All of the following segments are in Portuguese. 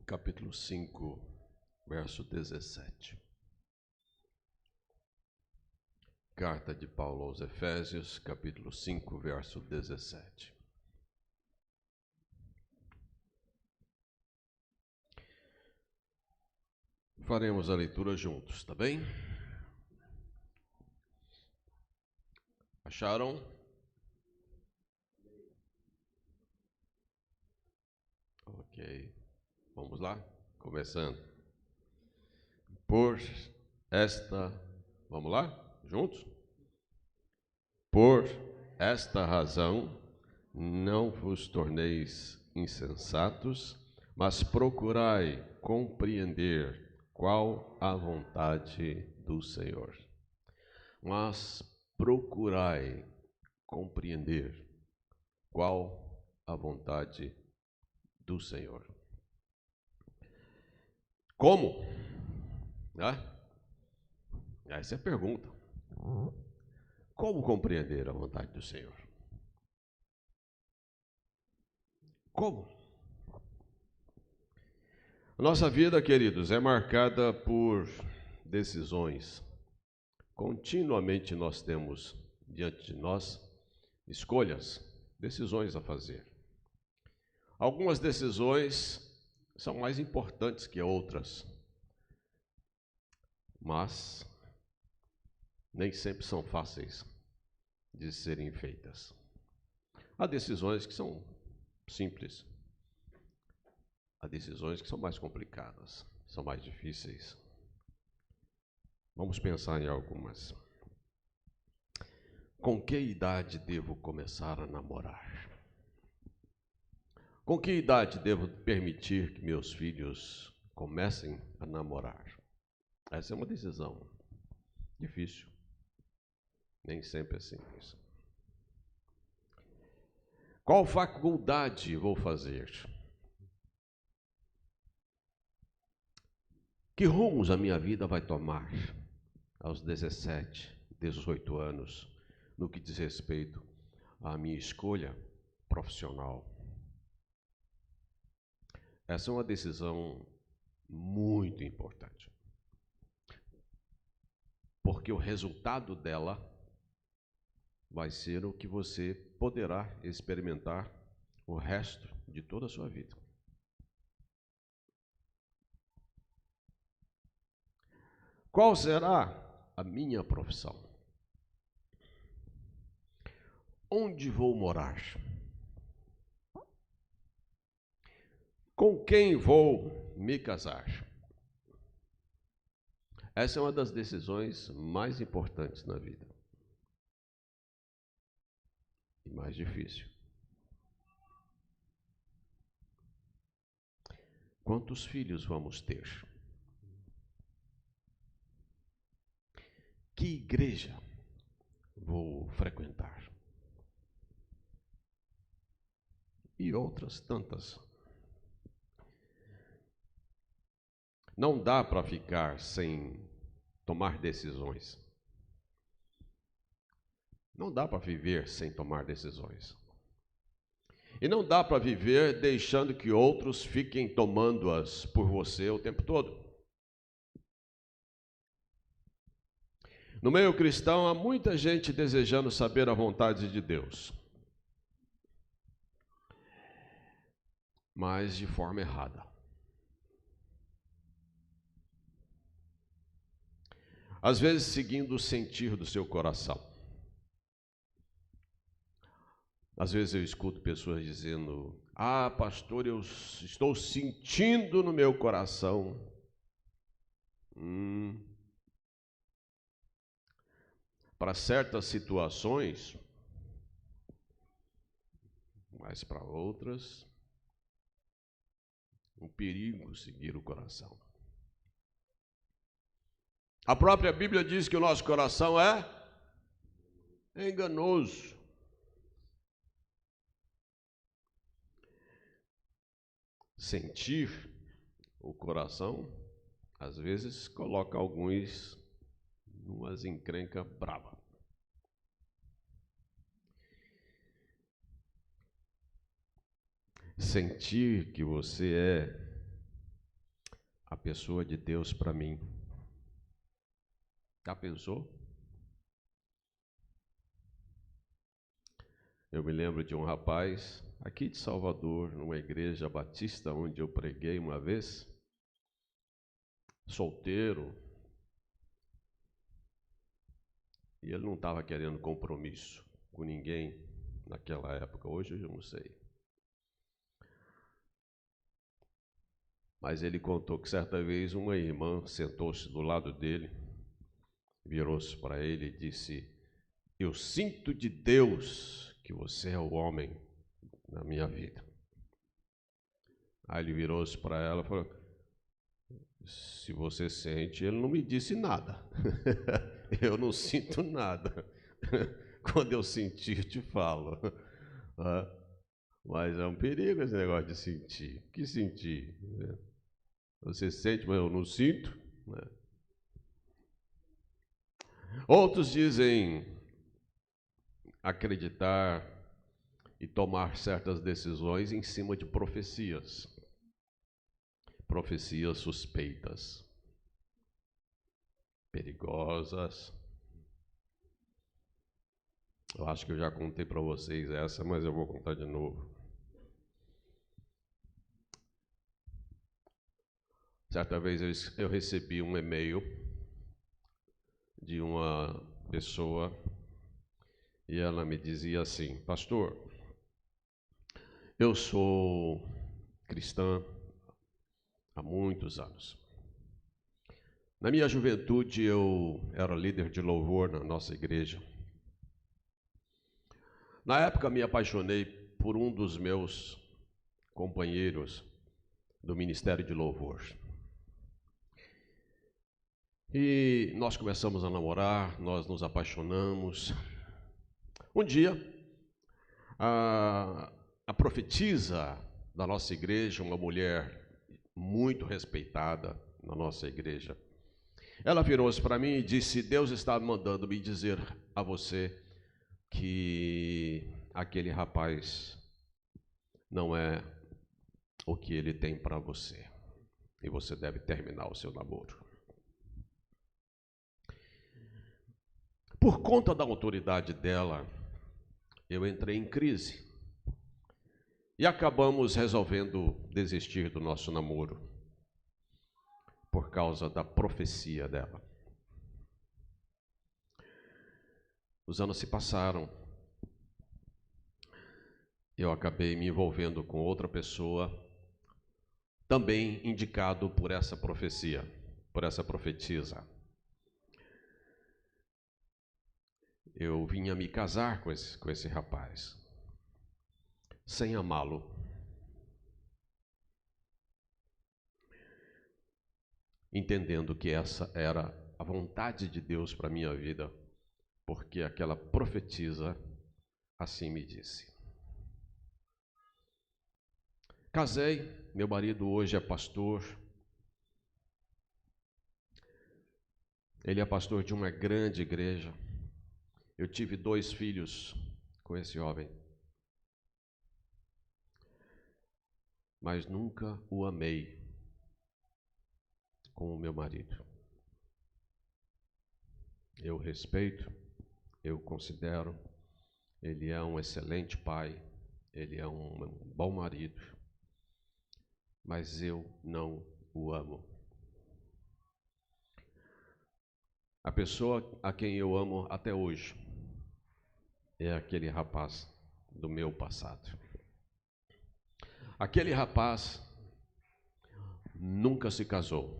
capítulo 5, verso 17. Carta de Paulo aos Efésios, capítulo 5, verso 17. Faremos a leitura juntos, tá bem? Acharam? Ok. Vamos lá? Começando. Vamos lá? Juntos? Por esta razão, não vos torneis insensatos, mas procurai compreender qual a vontade do Senhor. Mas procurai compreender qual a vontade do Senhor. Como? Essa é a pergunta. Como compreender a vontade do Senhor? Como? Nossa vida, queridos, é marcada por decisões. Continuamente nós temos diante de nós escolhas, decisões a fazer. Algumas decisões são mais importantes que outras, mas nem sempre são fáceis de serem feitas. Há decisões que são simples, há decisões que são mais complicadas, são mais difíceis. Vamos pensar em algumas. Com que idade devo começar a namorar? Com que idade devo permitir que meus filhos comecem a namorar? Essa é uma decisão difícil. Nem sempre é simples. Qual faculdade vou fazer? Que rumos a minha vida vai tomar aos 17, 18 anos, no que diz respeito à minha escolha profissional? Essa é uma decisão muito importante, porque o resultado dela vai ser o que você poderá experimentar o resto de toda a sua vida. Qual será a minha profissão? Onde vou morar? Com quem vou me casar? Essa é uma das decisões mais importantes na vida. E mais difícil. Quantos filhos vamos ter? Que igreja vou frequentar? E outras tantas. Não dá para ficar sem tomar decisões. Não dá para viver sem tomar decisões. E não dá para viver deixando que outros fiquem tomando-as por você o tempo todo. No meio cristão, há muita gente desejando saber a vontade de Deus, mas de forma errada. Às vezes, seguindo o sentir do seu coração. Às vezes eu escuto pessoas dizendo: "Ah, pastor, eu estou sentindo no meu coração." Para certas situações, mas para outras, um perigo seguir o coração. A própria Bíblia diz que o nosso coração é enganoso. Sentir o coração, às vezes, coloca alguns numas encrenca brava. Sentir que você é a pessoa de Deus para mim. Já pensou? Eu me lembro de um rapaz aqui de Salvador, numa igreja batista onde eu preguei uma vez, solteiro, e ele não estava querendo compromisso com ninguém naquela época. Hoje eu não sei. Mas ele contou que certa vez uma irmã sentou-se do lado dele, virou-se para ele e disse: eu sinto de Deus que você é o homem na minha vida. Aí ele virou-se para ela e falou: se você sente, ele não me disse nada. Eu não sinto nada. Quando eu sentir, te falo. Mas é um perigo esse negócio de sentir. O que sentir? Você sente, mas eu não sinto. Outros dizem acreditar e tomar certas decisões em cima de profecias. Profecias suspeitas, perigosas. Eu acho que eu já contei para vocês essa, mas eu vou contar de novo. Certa vez eu recebi um e-mail de uma pessoa e ela me dizia assim: pastor, eu sou cristã há muitos anos. Na minha juventude eu era líder de louvor na nossa igreja. Na época me apaixonei por um dos meus companheiros do Ministério de Louvor. E nós começamos a namorar, nós nos apaixonamos. Um dia, a profetisa da nossa igreja, uma mulher muito respeitada na nossa igreja, ela virou-se para mim e disse: Deus está mandando me dizer a você que aquele rapaz não é o que ele tem para você e você deve terminar o seu namoro. Por conta da autoridade dela, eu entrei em crise e acabamos resolvendo desistir do nosso namoro por causa da profecia dela. Os anos se passaram, eu acabei me envolvendo com outra pessoa, também indicado por essa profecia, por essa profetisa. Eu vinha me casar com esse rapaz, sem amá-lo. Entendendo que essa era a vontade de Deus para a minha vida, porque aquela profetisa assim me disse. Casei, meu marido hoje é pastor. Ele é pastor de uma grande igreja. Eu tive 2 filhos com esse homem, mas nunca o amei como meu marido. Eu respeito, eu considero, ele é um excelente pai, ele é um bom marido, mas eu não o amo. A pessoa a quem eu amo até hoje é aquele rapaz do meu passado. Aquele rapaz nunca se casou.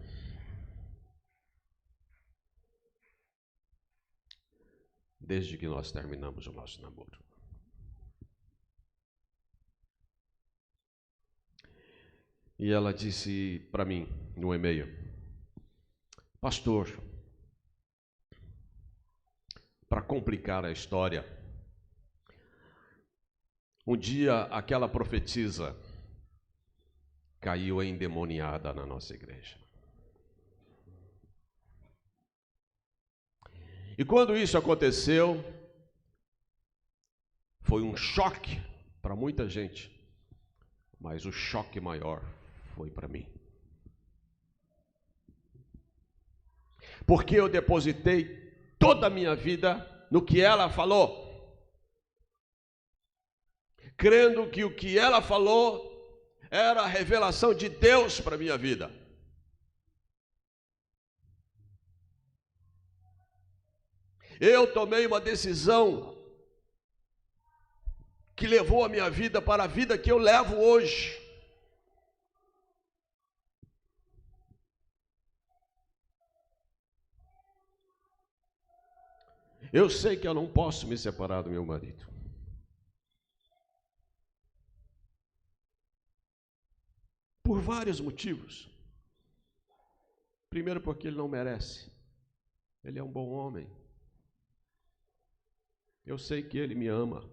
Desde que nós terminamos o nosso namoro. E ela disse para mim no e-mail: pastor, para complicar a história, um dia aquela profetisa caiu endemoniada na nossa igreja. E quando isso aconteceu, foi um choque para muita gente, mas o choque maior foi para mim. porque eu depositei toda a minha vida no que ela falou, crendo que o que ela falou era a revelação de Deus para a minha vida. Eu tomei uma decisão que levou a minha vida para a vida que eu levo hoje. Eu sei que eu não posso me separar do meu marido. Por vários motivos. Primeiro, porque ele não merece. Ele é um bom homem. Eu sei que ele me ama.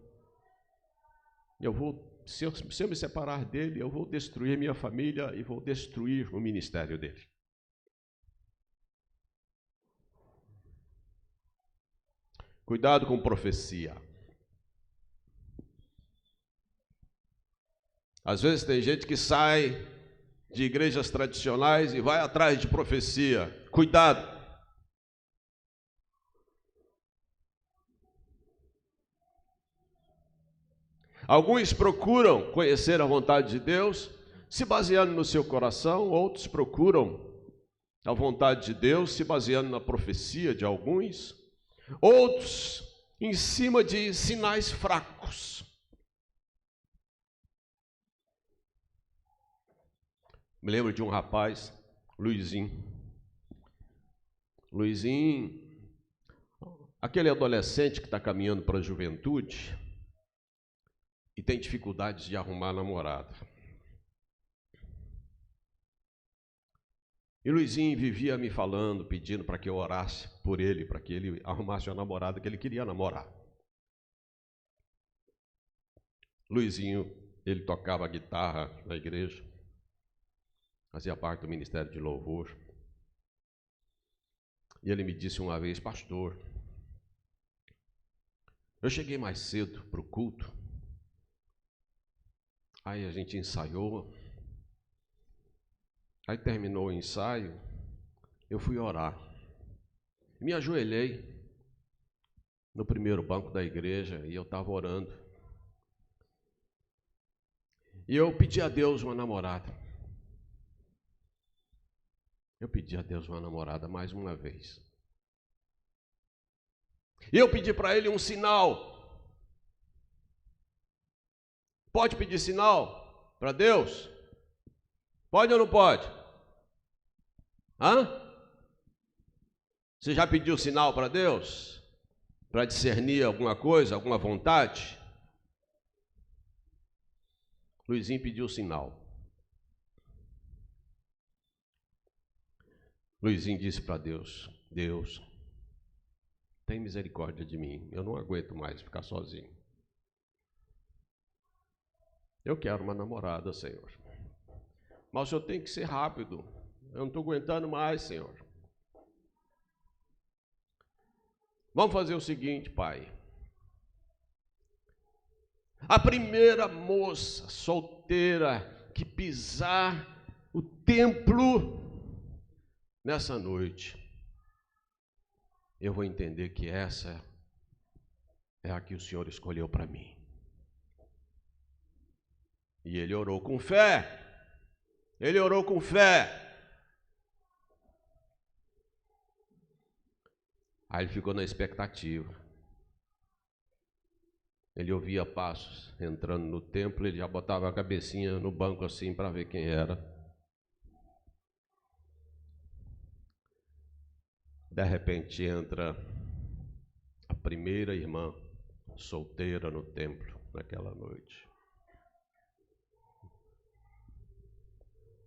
Se eu me separar dele, eu vou destruir minha família e vou destruir o ministério dele. Cuidado com profecia. Às vezes tem gente que sai de igrejas tradicionais e vai atrás de profecia. Cuidado. Alguns procuram conhecer a vontade de Deus, se baseando no seu coração, outros procuram a vontade de Deus, se baseando na profecia de alguns, outros em cima de sinais fracos. Me lembro de um rapaz, Luizinho. Luizinho, aquele adolescente que está caminhando para a juventude e tem dificuldades de arrumar namorada. E Luizinho vivia me falando, pedindo para que eu orasse por ele, para que ele arrumasse a namorada que ele queria namorar. Luizinho, ele tocava guitarra na igreja, fazia parte do ministério de louvor. E ele me disse uma vez: pastor, eu cheguei mais cedo para o culto, aí a gente ensaiou, aí terminou o ensaio, eu fui orar, me ajoelhei no primeiro banco da igreja e eu estava orando. E eu pedi a Deus uma namorada. Eu pedi a Deus uma namorada mais uma vez. E eu pedi para ele um sinal. Pode pedir sinal para Deus? Pode ou não pode? Hã? Você já pediu sinal para Deus? Para discernir alguma coisa, alguma vontade? Luizinho pediu sinal. Luizinho disse para Deus: Deus, tem misericórdia de mim, eu não aguento mais ficar sozinho. Eu quero uma namorada, Senhor. Mas o Senhor tem que ser rápido, eu não estou aguentando mais, Senhor. Vamos fazer o seguinte, Pai. A primeira moça solteira que pisar o templo nessa noite, eu vou entender que essa é a que o Senhor escolheu para mim. E ele orou com fé. Ele orou com fé. Aí ele ficou na expectativa. Ele ouvia passos entrando no templo, ele já botava a cabecinha no banco assim para ver quem era. De repente entra a primeira irmã solteira no templo naquela noite.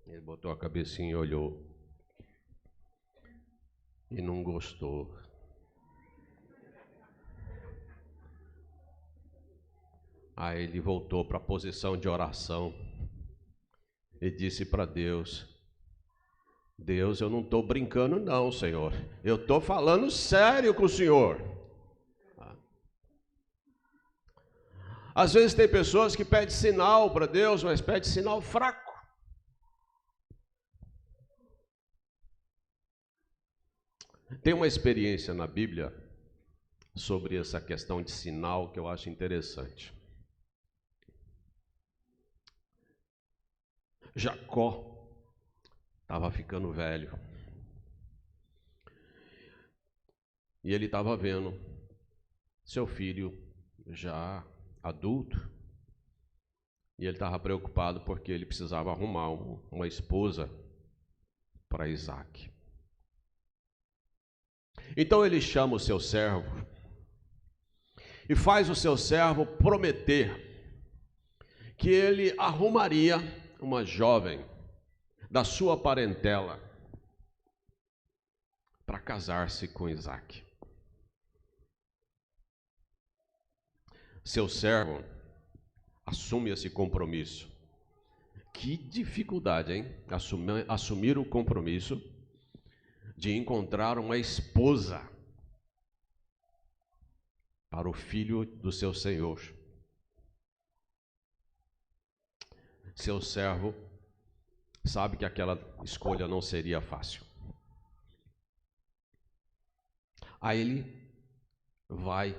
Ele botou a cabecinha e olhou. E não gostou. Aí ele voltou para a posição de oração e disse para Deus: Deus, eu não estou brincando não, Senhor. Eu estou falando sério com o Senhor. Às vezes tem pessoas que pedem sinal para Deus, mas pedem sinal fraco. Tem uma experiência na Bíblia sobre essa questão de sinal que eu acho interessante. Jacó estava ficando velho. E ele estava vendo seu filho já adulto. E ele estava preocupado porque ele precisava arrumar uma esposa para Isaac. Então ele chama o seu servo e faz o seu servo prometer que ele arrumaria uma jovem da sua parentela para casar-se com Isaac. Seu servo assume esse compromisso. Que dificuldade, hein? Assumir o compromisso de encontrar uma esposa para o filho do seu senhor. Seu servo sabe que aquela escolha não seria fácil. Aí ele vai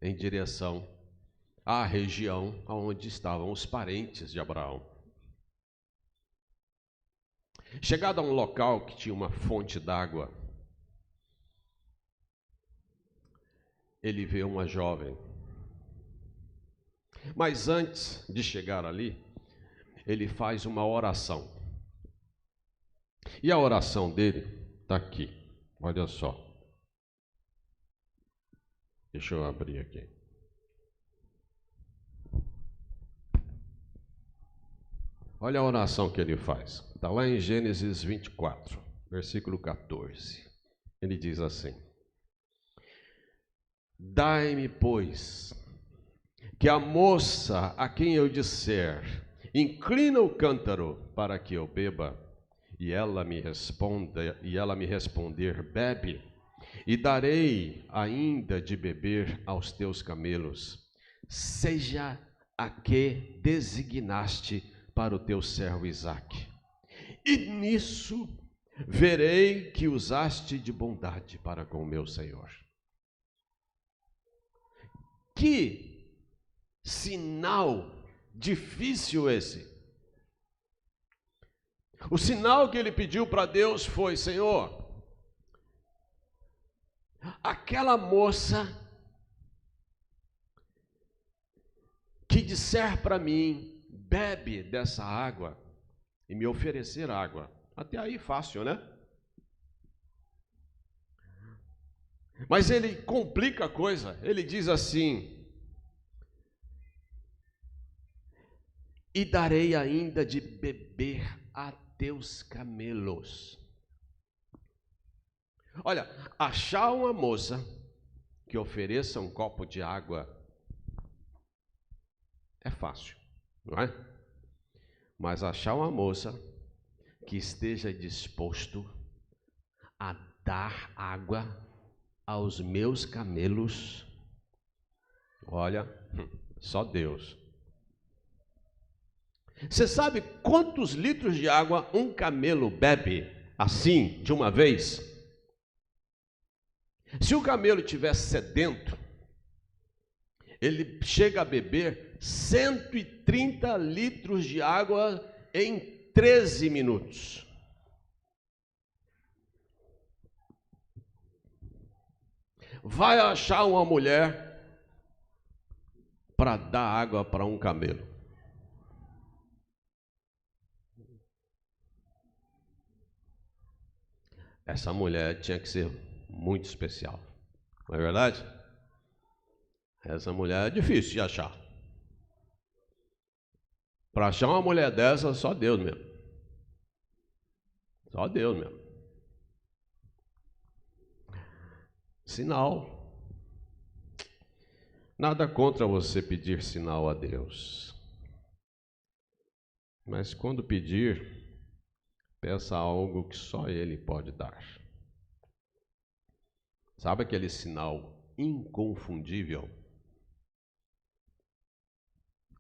em direção à região onde estavam os parentes de Abraão. Chegado a um local que tinha uma fonte d'água, ele vê uma jovem. Mas antes de chegar ali, ele faz uma oração. E a oração dele está aqui. Olha só. Deixa eu abrir aqui. Olha a oração que ele faz. Está lá em Gênesis 24, versículo 14. Ele diz assim: Dai-me, pois, que a moça a quem eu disser, inclina o cântaro para que eu beba, e ela me responder, bebe, e darei ainda de beber aos teus camelos, seja a que designaste para o teu servo Isaque. E nisso verei que usaste de bondade para com o meu Senhor. Que sinal difícil esse. O sinal que ele pediu para Deus foi: Senhor, aquela moça que disser para mim, bebe dessa água, e me oferecer água. Até aí fácil, né? Mas ele complica a coisa. Ele diz assim: e darei ainda de beber a teus camelos. Olha, achar uma moça que ofereça um copo de água é fácil, não é? Mas achar uma moça que esteja disposto a dar água aos meus camelos, olha, só Deus. Você sabe quantos litros de água um camelo bebe assim, de uma vez? Se o camelo estiver sedento, ele chega a beber 130 litros de água em 13 minutos. Vai achar uma mulher para dar água para um camelo. Essa mulher tinha que ser muito especial, não é verdade? Essa mulher é difícil de achar. Para achar uma mulher dessa, só Deus mesmo. Só Deus mesmo. Sinal. Nada contra você pedir sinal a Deus. Mas quando pedir, peça algo que só Ele pode dar. Sabe aquele sinal inconfundível?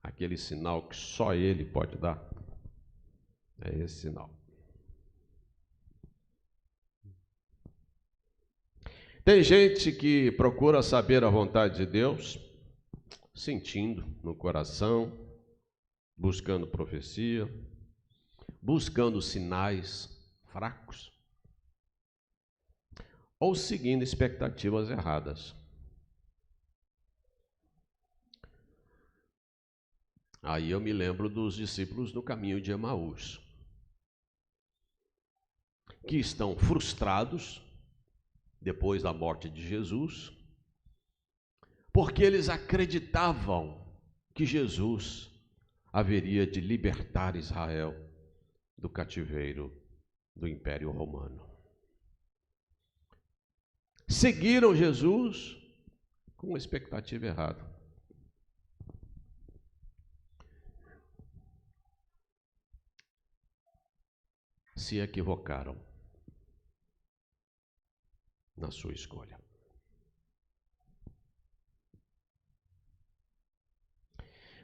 Aquele sinal que só Ele pode dar? É esse sinal. Tem gente que procura saber a vontade de Deus, sentindo no coração, buscando profecia, buscando sinais fracos, ou seguindo expectativas erradas. Aí eu me lembro dos discípulos no caminho de Emaús, que estão frustrados depois da morte de Jesus, porque eles acreditavam que Jesus haveria de libertar Israel do cativeiro do Império Romano. Seguiram Jesus com uma expectativa errada. Se equivocaram na sua escolha.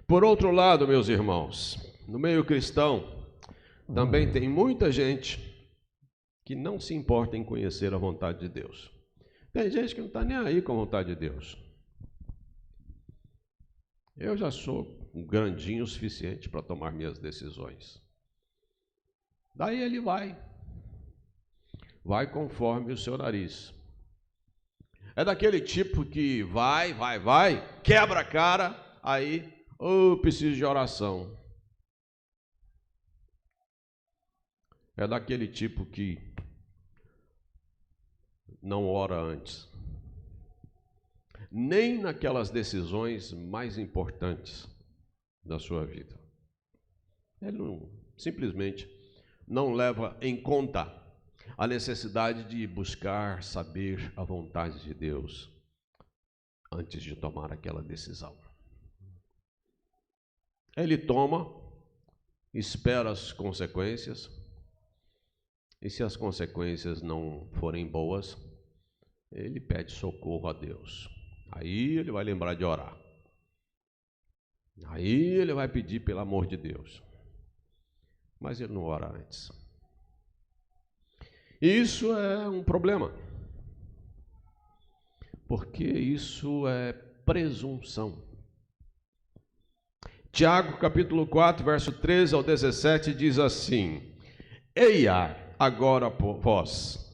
Por outro lado, meus irmãos, no meio cristão também tem muita gente que não se importa em conhecer a vontade de Deus. Tem gente que não está nem aí com a vontade de Deus. Eu já sou um grandinho o suficiente para tomar minhas decisões. Daí ele vai conforme o seu nariz. É daquele tipo que vai, quebra a cara, aí, preciso de oração. É daquele tipo que não ora antes, nem naquelas decisões mais importantes da sua vida. Ele simplesmente não leva em conta a necessidade de buscar saber a vontade de Deus antes de tomar aquela decisão. Ele toma, espera as consequências, e se as consequências não forem boas, ele pede socorro a Deus. Aí ele vai lembrar de orar. Aí ele vai pedir pelo amor de Deus. Mas ele não ora antes. Isso é um problema, porque isso é presunção. Tiago, capítulo 4, verso 13 ao 17, diz assim: Eia, agora vós,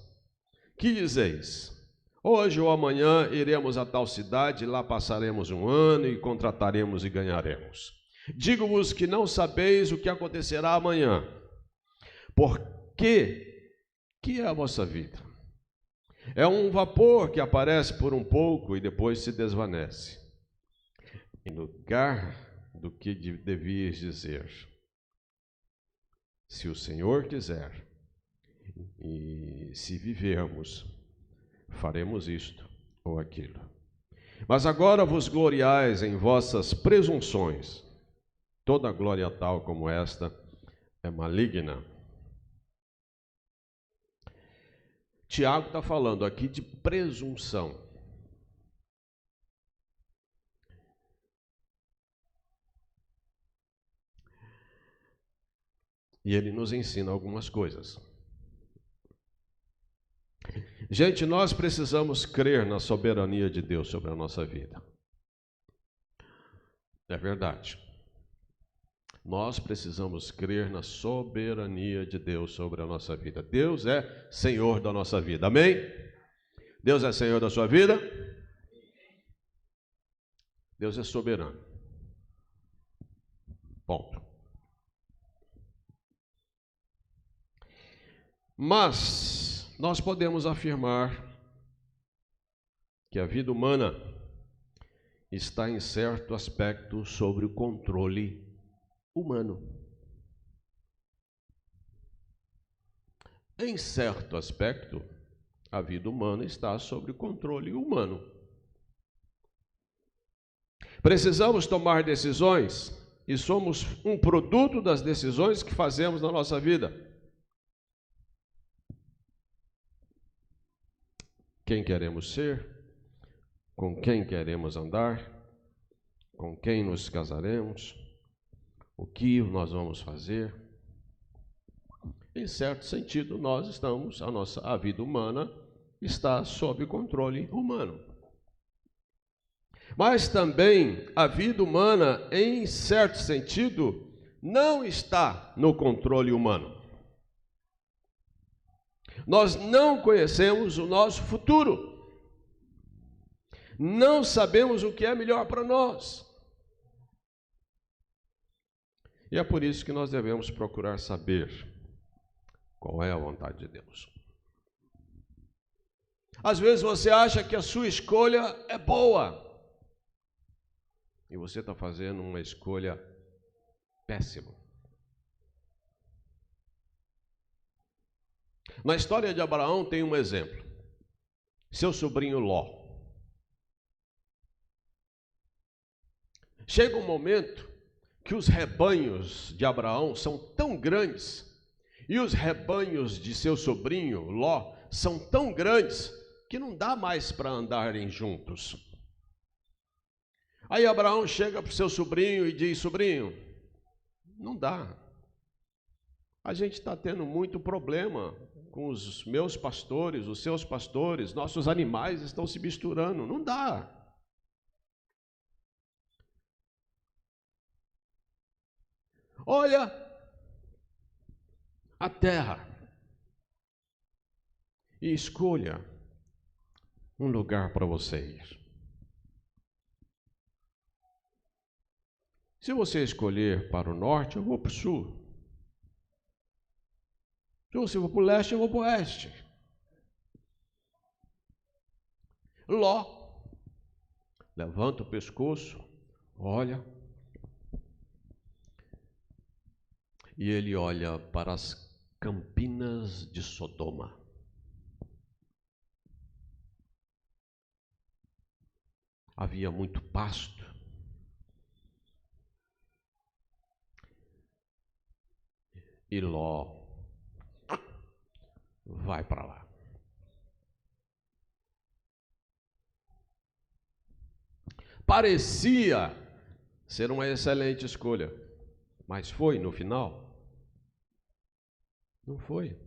que dizeis? Hoje ou amanhã iremos a tal cidade, lá passaremos um ano e contrataremos e ganharemos. Digo-vos que não sabeis o que acontecerá amanhã. Porque que é a vossa vida? É um vapor que aparece por um pouco e depois se desvanece. Em lugar do que devias dizer, se o Senhor quiser, e se vivermos, faremos isto ou aquilo. Mas agora vos gloriais em vossas presunções. Toda glória tal como esta é maligna. Tiago está falando aqui de presunção. E ele nos ensina algumas coisas. Gente, nós precisamos crer na soberania de Deus sobre a nossa vida. É verdade. Nós precisamos crer na soberania de Deus sobre a nossa vida. Deus é Senhor da nossa vida. Amém? Deus é Senhor da sua vida? Deus é soberano. Ponto. Mas nós podemos afirmar que a vida humana está em certo aspecto sobre o controle humano. Em certo aspecto, a vida humana está sob o controle humano. Precisamos tomar decisões e somos um produto das decisões que fazemos na nossa vida. Quem queremos ser? Com quem queremos andar? Com quem nos casaremos? O que nós vamos fazer? Em certo sentido, nós estamos, a vida humana está sob controle humano. Mas também a vida humana, em certo sentido, não está no controle humano. Nós não conhecemos o nosso futuro. Não sabemos o que é melhor para nós. E é por isso que nós devemos procurar saber qual é a vontade de Deus. Às vezes você acha que a sua escolha é boa e você está fazendo uma escolha péssima. Na história de Abraão tem um exemplo. Seu sobrinho Ló. Chega um momento que os rebanhos de Abraão são tão grandes e os rebanhos de seu sobrinho Ló são tão grandes que não dá mais para andarem juntos. Aí Abraão chega para o seu sobrinho e diz: sobrinho, não dá. A gente está tendo muito problema com os meus pastores, os seus pastores, nossos animais estão se misturando, não dá. Olha a terra e escolha um lugar para você ir. Se você escolher para o norte, eu vou para o sul. Se você for para o leste, eu vou para o oeste. Ló levanta o pescoço, olha, e ele olha para as campinas de Sodoma. Havia muito pasto. E Ló vai para lá. Parecia ser uma excelente escolha, mas foi no final? Não foi.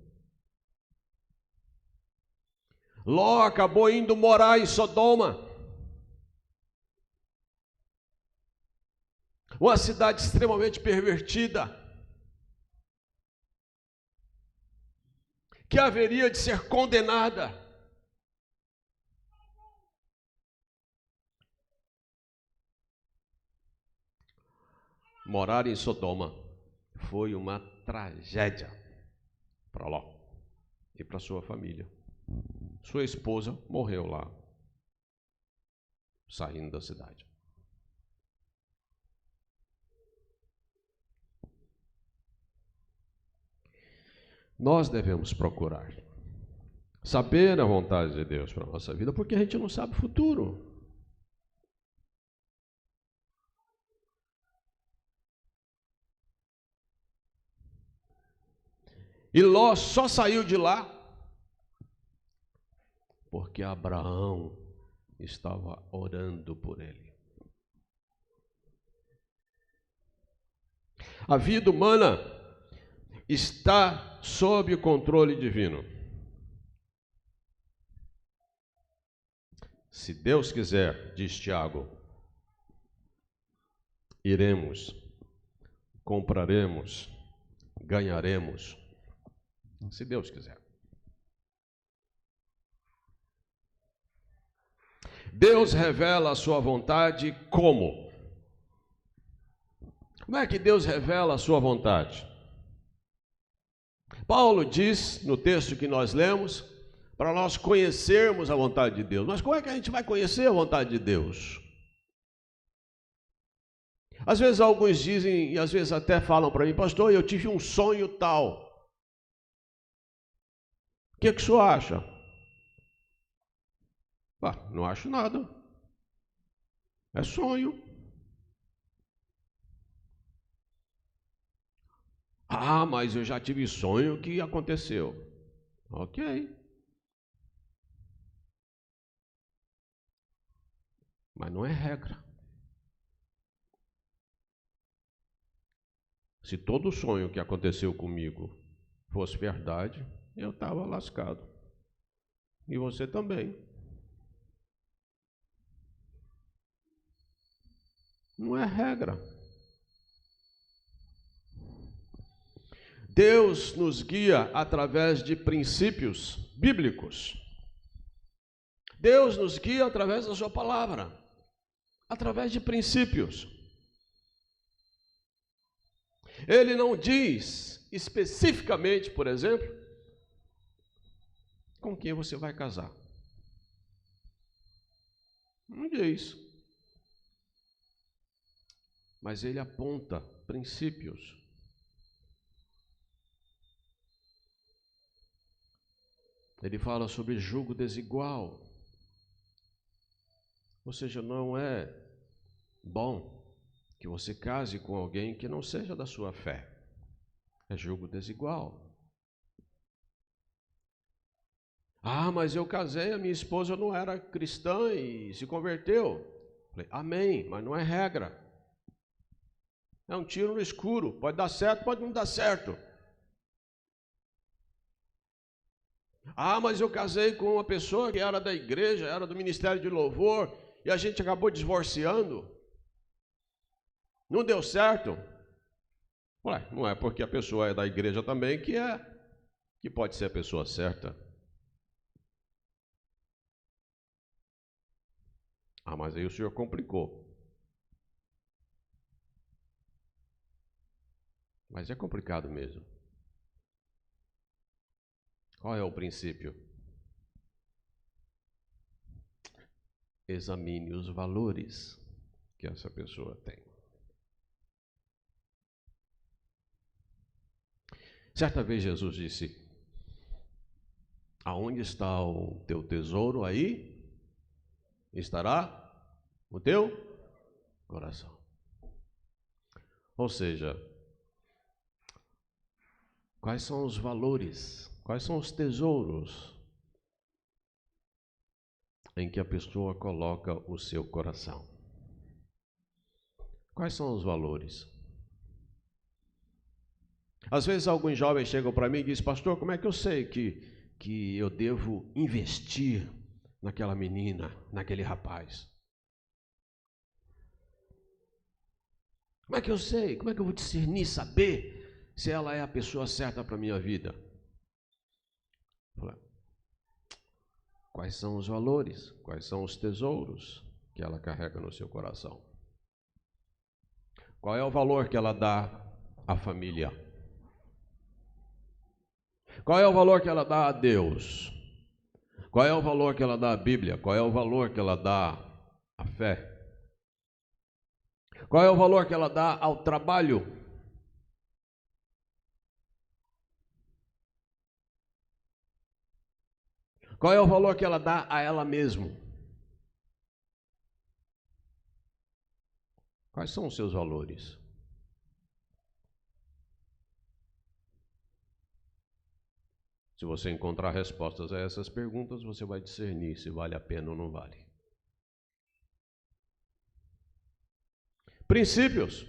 Ló acabou indo morar em Sodoma, uma cidade extremamente pervertida, que haveria de ser condenada. Morar em Sodoma foi uma tragédia para Ló e para sua família. Sua esposa morreu lá, saindo da cidade. Nós devemos procurar saber a vontade de Deus para a nossa vida, porque a gente não sabe o futuro. E Ló só saiu de lá porque Abraão estava orando por ele. A vida humana está sob o controle divino. Se Deus quiser, diz Tiago, iremos, compraremos, ganharemos, se Deus quiser. Deus revela a sua vontade como? Como é que Deus revela a sua vontade? Paulo diz no texto que nós lemos, para nós conhecermos a vontade de Deus. Mas como é que a gente vai conhecer a vontade de Deus? Às vezes alguns dizem, e às vezes até falam para mim: pastor, eu tive um sonho tal. O que o senhor acha? Não acho nada. É sonho. Mas eu já tive sonho que aconteceu. Ok. Mas não é regra. Se todo sonho que aconteceu comigo fosse verdade, eu estava lascado. E você também. Não é regra. Deus nos guia através de princípios bíblicos. Deus nos guia através da sua palavra, através de princípios. Ele não diz especificamente, por exemplo, com quem você vai casar. Não diz. Mas ele aponta princípios. Ele fala sobre julgo desigual. Ou seja, não é bom que você case com alguém que não seja da sua fé. É julgo desigual. Ah, mas eu casei, a minha esposa não era cristã e se converteu. Falei, amém, mas não é regra. É um tiro no escuro. Pode dar certo, pode não dar certo. Ah, mas eu casei com uma pessoa que era da igreja, era do ministério de louvor, e a gente acabou divorciando. Não deu certo. Ué, não é porque a pessoa é da igreja também que pode ser a pessoa certa. Ah, mas aí o senhor complicou. Mas é complicado mesmo. Qual é o princípio? Examine os valores que essa pessoa tem. Certa vez Jesus disse: aonde está o teu tesouro, aí estará o teu coração. Ou seja, quais são os valores, quais são os tesouros em que a pessoa coloca o seu coração? Quais são os valores? Às vezes alguns jovens chegam para mim e dizem: pastor, como é que eu sei que eu devo investir naquela menina, naquele rapaz? Como é que eu sei? Como é que eu vou discernir, saber se ela é a pessoa certa para a minha vida? Quais são os valores? Quais são os tesouros que ela carrega no seu coração? Qual é o valor que ela dá à família? Qual é o valor que ela dá a Deus? Qual é o valor que ela dá à Bíblia? Qual é o valor que ela dá à fé? Qual é o valor que ela dá ao trabalho? Qual é o valor que ela dá a ela mesma? Quais são os seus valores? Se você encontrar respostas a essas perguntas, você vai discernir se vale a pena ou não vale. Princípios.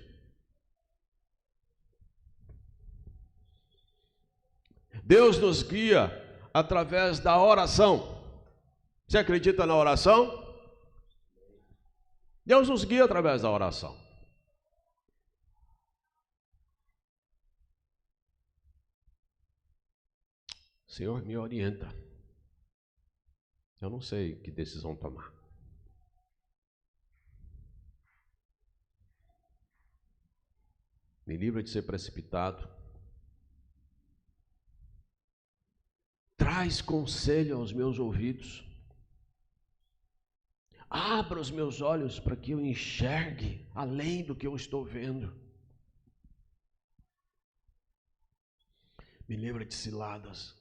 Deus nos guia através da oração. Você acredita na oração? Deus nos guia através da oração. Senhor, me orienta. Eu não sei que decisão tomar. Me livra de ser precipitado. Traz conselho aos meus ouvidos. Abra os meus olhos para que eu enxergue além do que eu estou vendo. Me livra de ciladas.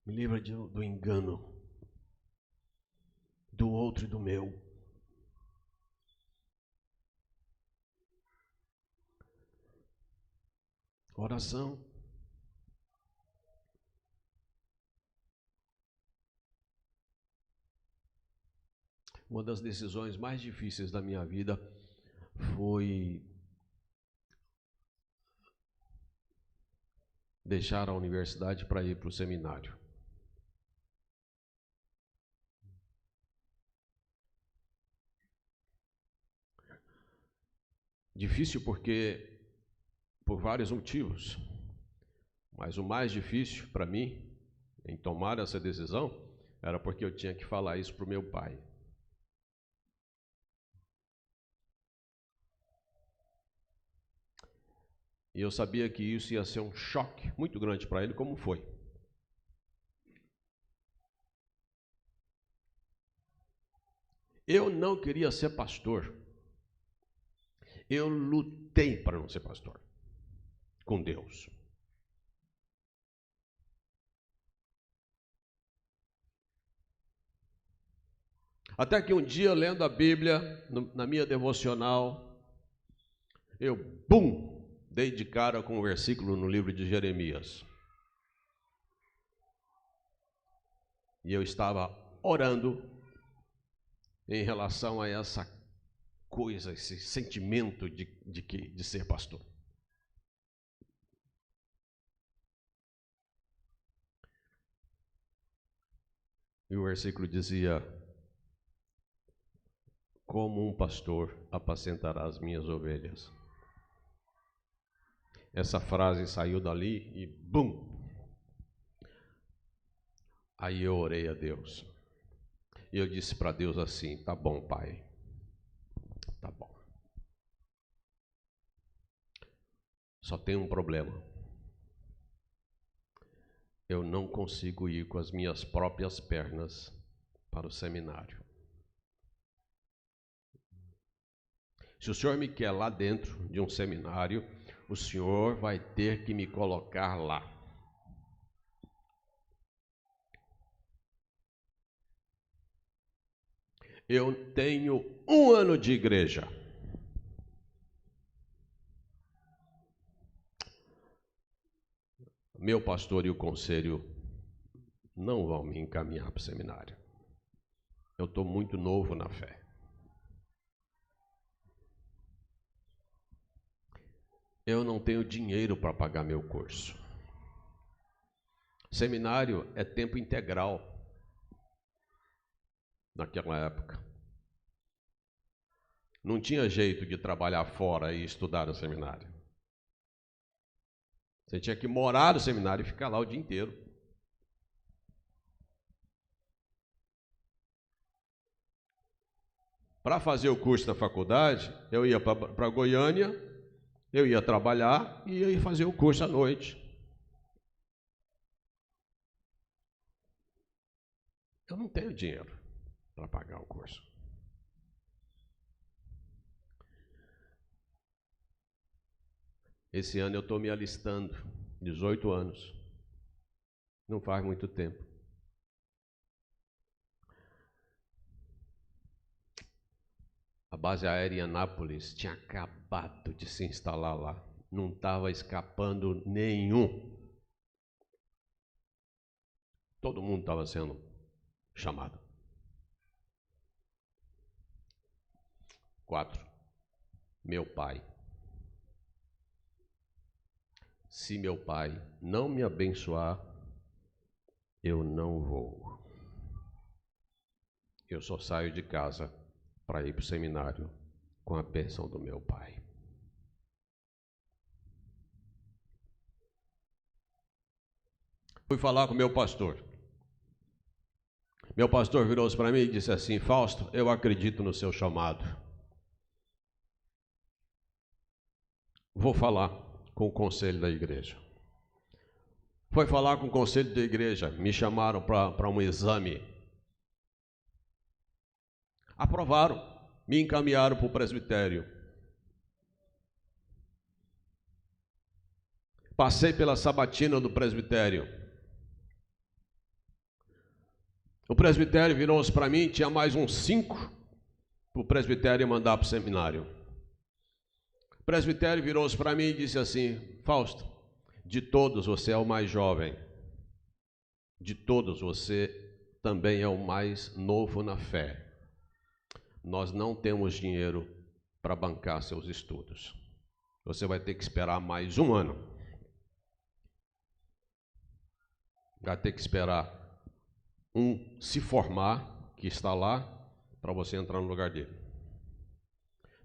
Me livra do engano do outro e do meu. Oração. Uma das decisões mais difíceis da minha vida foi deixar a universidade para ir para o seminário. Difícil por vários motivos, mas o mais difícil para mim, em tomar essa decisão, era porque eu tinha que falar isso para o meu pai. E eu sabia que isso ia ser um choque muito grande para ele, como foi. Eu não queria ser pastor. Eu lutei para não ser pastor, com Deus. Até que um dia, lendo a Bíblia, na minha devocional, eu, dei de cara com um versículo no livro de Jeremias. E eu estava orando em relação a essa coisa, esse sentimento de ser pastor. E o versículo dizia: como um pastor apacentará as minhas ovelhas. Essa frase saiu dali e Aí eu orei a Deus. E eu disse para Deus assim: tá bom, Pai. Tá bom. Só tem um problema. Eu não consigo ir com as minhas próprias pernas para o seminário. Se o Senhor me quer lá dentro de um seminário, o Senhor vai ter que me colocar lá. Eu tenho 1 ano de igreja. Meu pastor e o conselho não vão me encaminhar para o seminário. Eu estou muito novo na fé. Eu não tenho dinheiro para pagar meu curso. Seminário é tempo integral. Naquela época. Não tinha jeito de trabalhar fora e estudar no seminário. Você tinha que morar no seminário e ficar lá o dia inteiro. Para fazer o curso da faculdade, eu ia para Goiânia, eu ia trabalhar e ia fazer o curso à noite. Eu não tenho dinheiro para pagar o curso. Esse ano eu estou me alistando, 18 anos. Não faz muito tempo. A base aérea em Anápolis tinha acabado de se instalar lá. Não estava escapando nenhum. Todo mundo estava sendo chamado. 4. Meu pai. Se meu pai não me abençoar, eu não vou. Eu só saio de casa para ir para o seminário com a bênção do meu pai. Fui falar com o meu pastor. Meu pastor virou-se para mim e disse assim: Fausto, eu acredito no seu chamado. Vou falar com o conselho da igreja. Foi falar com o conselho da igreja, me chamaram para um exame. Aprovaram, me encaminharam para o presbitério. Passei pela sabatina do presbitério. O presbitério virou-se para mim, tinha mais uns 5 para o presbitério mandar para o seminário. O presbitério virou-se para mim e disse assim: Fausto, de todos você é o mais jovem. De todos você também é o mais novo na fé. Nós não temos dinheiro para bancar seus estudos. Você vai ter que esperar mais 1 ano. Vai ter que esperar se formar, que está lá, para você entrar no lugar dele.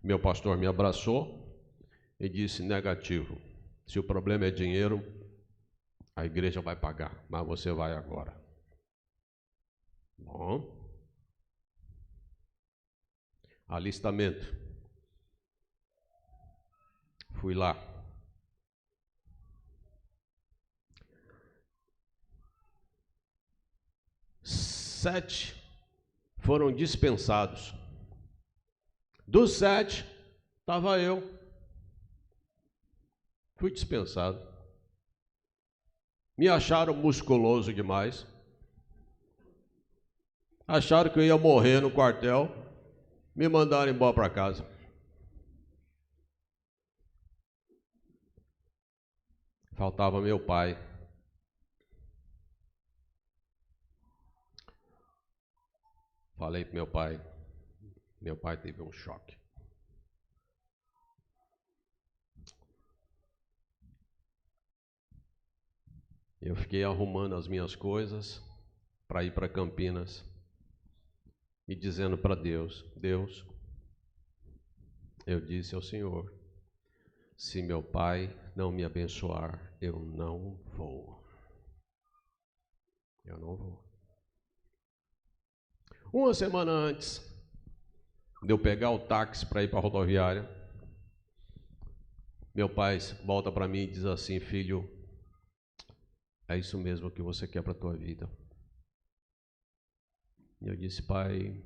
Meu pastor me abraçou e disse: negativo. Se o problema é dinheiro, a igreja vai pagar, mas você vai agora. Bom. Alistamento. Fui lá. Sete foram dispensados. Dos 7, estava eu. Fui dispensado. Me acharam musculoso demais. Acharam que eu ia morrer no quartel. Me mandaram embora para casa. Faltava meu pai. Falei para meu pai. Meu pai teve um choque. Eu fiquei arrumando as minhas coisas para ir para Campinas e dizendo para Deus: Deus, eu disse ao Senhor, se meu pai não me abençoar, eu não vou. Eu não vou. Uma semana antes de eu pegar o táxi para ir para a rodoviária, meu pai volta para mim e diz assim: filho, é isso mesmo que você quer para a tua vida? E eu disse: pai,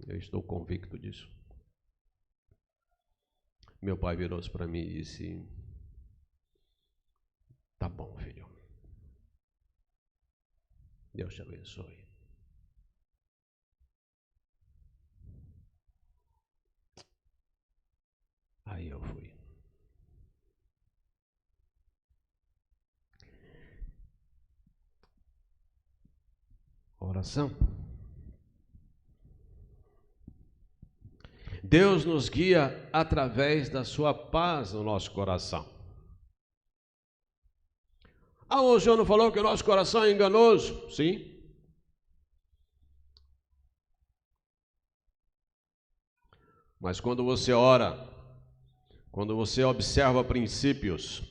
eu estou convicto disso. Meu pai virou-se para mim e disse: tá bom, filho. Deus te abençoe. Aí eu fui. Oração. Deus nos guia através da sua paz no nosso coração. O senhor não falou que o nosso coração é enganoso? Sim. Mas quando você ora, quando você observa princípios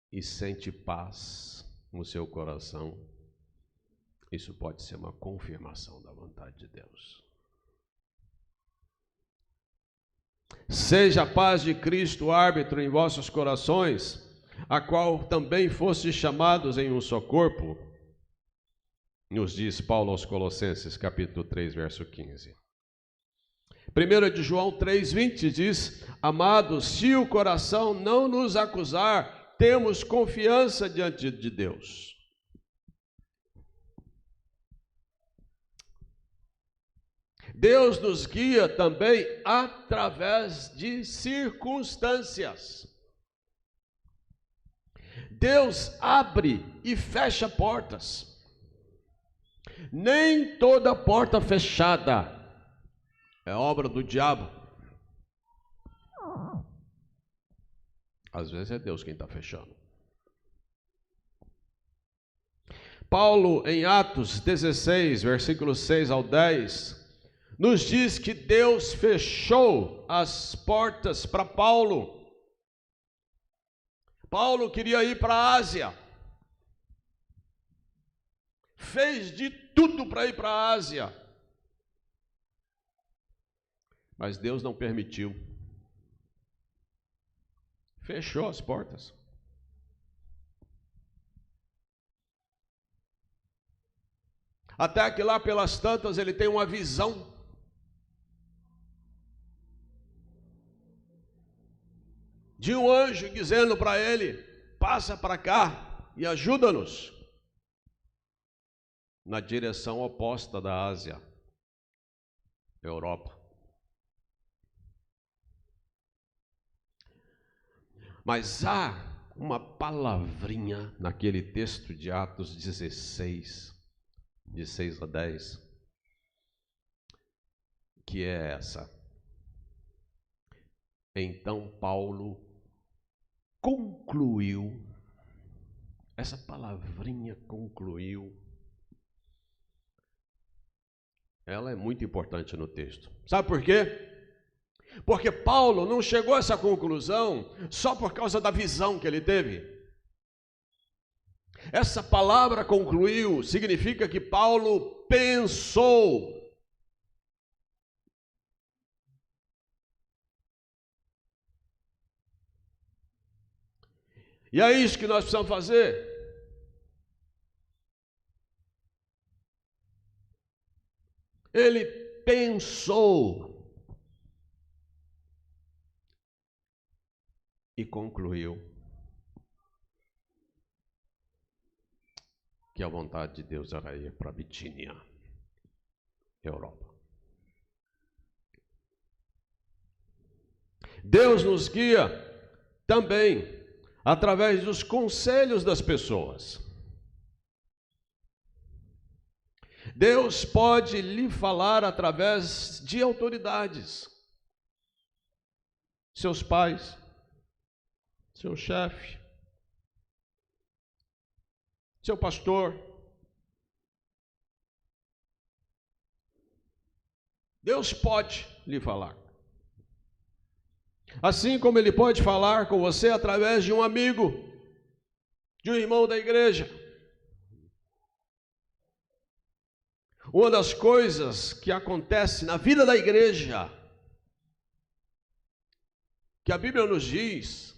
e sente paz no seu coração, isso pode ser uma confirmação da vontade de Deus. Seja a paz de Cristo árbitro em vossos corações, a qual também fostes chamados em um só corpo, nos diz Paulo aos Colossenses, capítulo 3, verso 15. 1 de João 3,20 diz: amados, se o coração não nos acusar, temos confiança diante de Deus. Deus nos guia também através de circunstâncias. Deus abre e fecha portas. Nem toda porta fechada é obra do diabo. Às vezes é Deus quem está fechando. Paulo, em Atos 16, versículos 6 ao 10, nos diz que Deus fechou as portas para Paulo. Paulo queria ir para a Ásia. Fez de tudo para ir para a Ásia. Mas Deus não permitiu. Fechou as portas. Até que lá pelas tantas ele tem uma visão. De um anjo dizendo para ele: passa para cá e ajuda-nos. Na direção oposta da Ásia, Europa. Mas há uma palavrinha naquele texto de Atos 16, de 6 a 10, que é essa. Então Paulo concluiu, essa palavrinha concluiu, ela é muito importante no texto. Sabe por quê? Porque Paulo não chegou a essa conclusão só por causa da visão que ele teve. Essa palavra concluiu significa que Paulo pensou. E é isso que nós precisamos fazer. Ele pensou e concluiu que a vontade de Deus era ir para Bitínia, Europa. Deus nos guia também através dos conselhos das pessoas. Deus pode lhe falar através de autoridades, seus pais, seu chefe, seu pastor. Deus pode lhe falar. Assim como Ele pode falar com você através de um amigo, de um irmão da igreja. Uma das coisas que acontece na vida da igreja, que a Bíblia nos diz,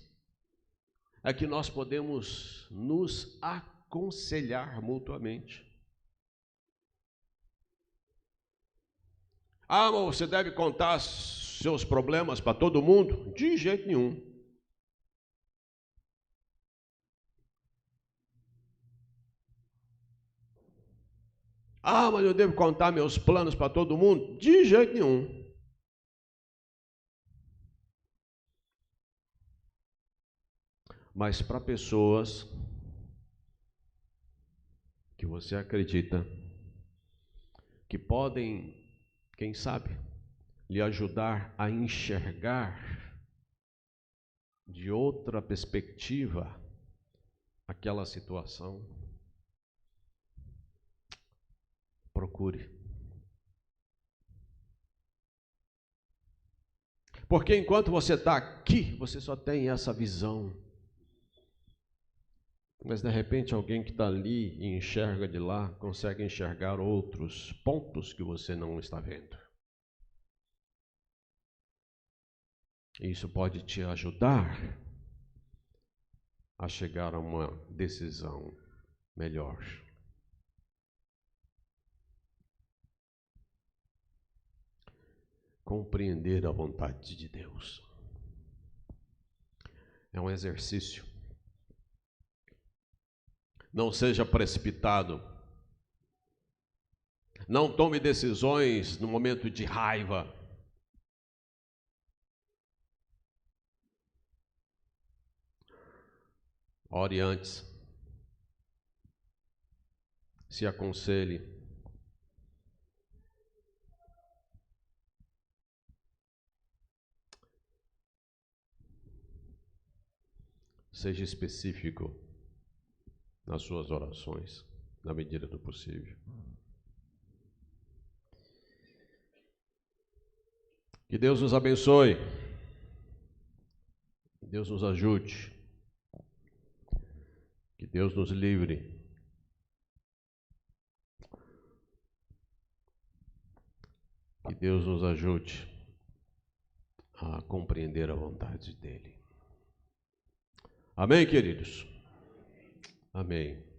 é que nós podemos nos aconselhar mutuamente. Ah, mas você deve contar seus problemas para todo mundo? De jeito nenhum. Ah, mas eu devo contar meus planos para todo mundo? De jeito nenhum. Mas para pessoas que você acredita que podem, quem sabe, lhe ajudar a enxergar de outra perspectiva aquela situação, procure. Porque enquanto você está aqui, você só tem essa visão. Mas de repente alguém que está ali e enxerga de lá, consegue enxergar outros pontos que você não está vendo. Isso pode te ajudar a chegar a uma decisão melhor. Compreender a vontade de Deus é um exercício. Não seja precipitado. Não tome decisões no momento de raiva. Ore antes. Se aconselhe. Seja específico nas suas orações, na medida do possível. Que Deus nos abençoe. Que Deus nos ajude. Que Deus nos livre. Que Deus nos ajude a compreender a vontade dEle. Amém, queridos? Amém.